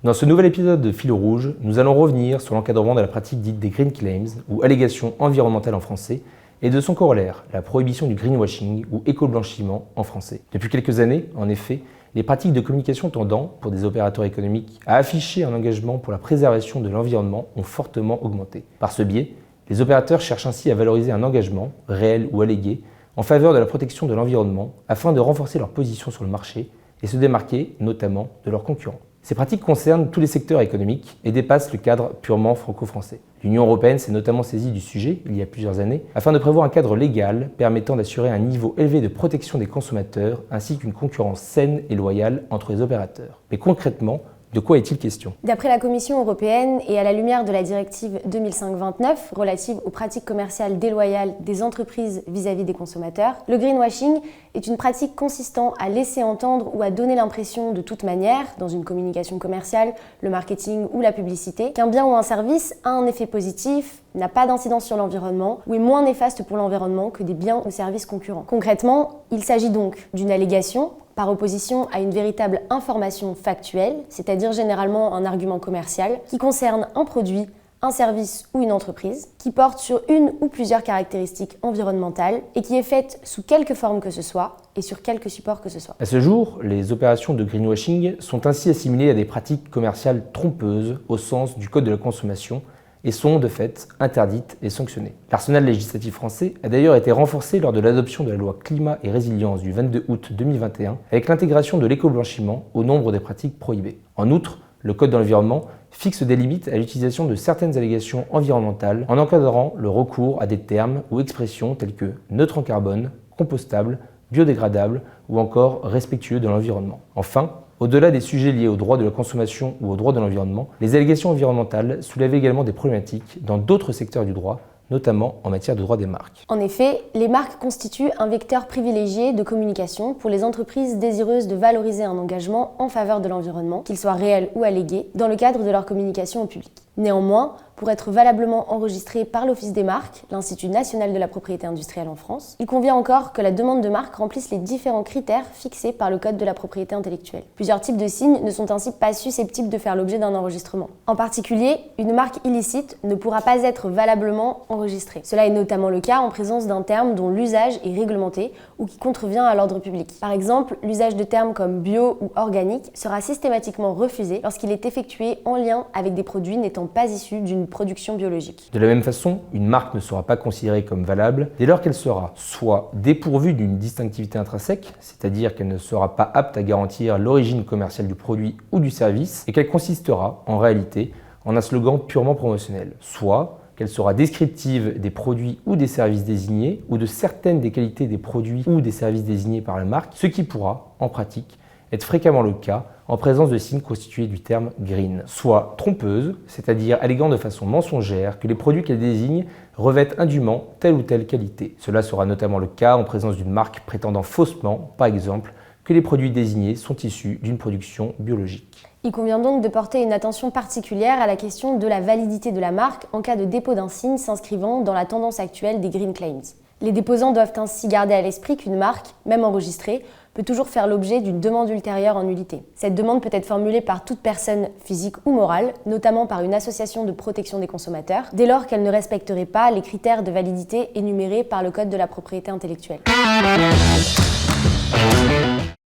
Dans ce nouvel épisode de Fil Rouge, nous allons revenir sur l'encadrement de la pratique dite des green claims, ou allégations environnementales en français, et de son corollaire, la prohibition du greenwashing, ou éco-blanchiment en français. Depuis quelques années, en effet, les pratiques de communication tendant, pour des opérateurs économiques, à afficher un engagement pour la préservation de l'environnement ont fortement augmenté. Par ce biais, les opérateurs cherchent ainsi à valoriser un engagement, réel ou allégué, en faveur de la protection de l'environnement, afin de renforcer leur position sur le marché et se démarquer notamment de leurs concurrents. Ces pratiques concernent tous les secteurs économiques et dépassent le cadre purement franco-français. L'Union européenne s'est notamment saisie du sujet il y a plusieurs années afin de prévoir un cadre légal permettant d'assurer un niveau élevé de protection des consommateurs ainsi qu'une concurrence saine et loyale entre les opérateurs. Mais concrètement, de quoi est-il question ? D'après la Commission européenne et à la lumière de la directive 2005-29 relative aux pratiques commerciales déloyales des entreprises vis-à-vis des consommateurs, le greenwashing est une pratique consistant à laisser entendre ou à donner l'impression de toute manière, dans une communication commerciale, le marketing ou la publicité, qu'un bien ou un service a un effet positif, n'a pas d'incidence sur l'environnement ou est moins néfaste pour l'environnement que des biens ou services concurrents. Concrètement, il s'agit donc d'une allégation par opposition à une véritable information factuelle, c'est-à-dire généralement un argument commercial, qui concerne un produit, un service ou une entreprise, qui porte sur une ou plusieurs caractéristiques environnementales et qui est faite sous quelque forme que ce soit et sur quelque support que ce soit. À ce jour, les opérations de greenwashing sont ainsi assimilées à des pratiques commerciales trompeuses au sens du Code de la consommation et sont de fait interdites et sanctionnées. L'arsenal législatif français a d'ailleurs été renforcé lors de l'adoption de la loi Climat et Résilience du 22 août 2021 avec l'intégration de l'éco-blanchiment au nombre des pratiques prohibées. En outre, le Code de l'environnement fixe des limites à l'utilisation de certaines allégations environnementales en encadrant le recours à des termes ou expressions tels que neutre en carbone, compostable, biodégradable ou encore respectueux de l'environnement. Enfin, au-delà des sujets liés au droit de la consommation ou au droit de l'environnement, les allégations environnementales soulèvent également des problématiques dans d'autres secteurs du droit, notamment en matière de droit des marques. En effet, les marques constituent un vecteur privilégié de communication pour les entreprises désireuses de valoriser un engagement en faveur de l'environnement, qu'il soit réel ou allégué, dans le cadre de leur communication au public. Néanmoins, pour être valablement enregistré par l'Office des marques, l'Institut national de la propriété industrielle en France, il convient encore que la demande de marque remplisse les différents critères fixés par le Code de la propriété intellectuelle. Plusieurs types de signes ne sont ainsi pas susceptibles de faire l'objet d'un enregistrement. En particulier, une marque illicite ne pourra pas être valablement enregistrée. Cela est notamment le cas en présence d'un terme dont l'usage est réglementé ou qui contrevient à l'ordre public. Par exemple, l'usage de termes comme bio ou organique sera systématiquement refusé lorsqu'il est effectué en lien avec des produits n'étant pas issus d'une production biologique. De la même façon, une marque ne sera pas considérée comme valable dès lors qu'elle sera soit dépourvue d'une distinctivité intrinsèque, c'est-à-dire qu'elle ne sera pas apte à garantir l'origine commerciale du produit ou du service, et qu'elle consistera, en réalité, en un slogan purement promotionnel, soit qu'elle sera descriptive des produits ou des services désignés, ou de certaines des qualités des produits ou des services désignés par la marque, ce qui pourra, en pratique, être fréquemment le cas en présence de signes constitués du terme green, soit trompeuse, c'est-à-dire alléguant de façon mensongère que les produits qu'elle désigne revêtent indûment telle ou telle qualité. Cela sera notamment le cas en présence d'une marque prétendant faussement, par exemple, que les produits désignés sont issus d'une production biologique. Il convient donc de porter une attention particulière à la question de la validité de la marque en cas de dépôt d'un signe s'inscrivant dans la tendance actuelle des green claims. Les déposants doivent ainsi garder à l'esprit qu'une marque, même enregistrée, peut toujours faire l'objet d'une demande ultérieure en nullité. Cette demande peut être formulée par toute personne physique ou morale, notamment par une association de protection des consommateurs, dès lors qu'elle ne respecterait pas les critères de validité énumérés par le Code de la propriété intellectuelle.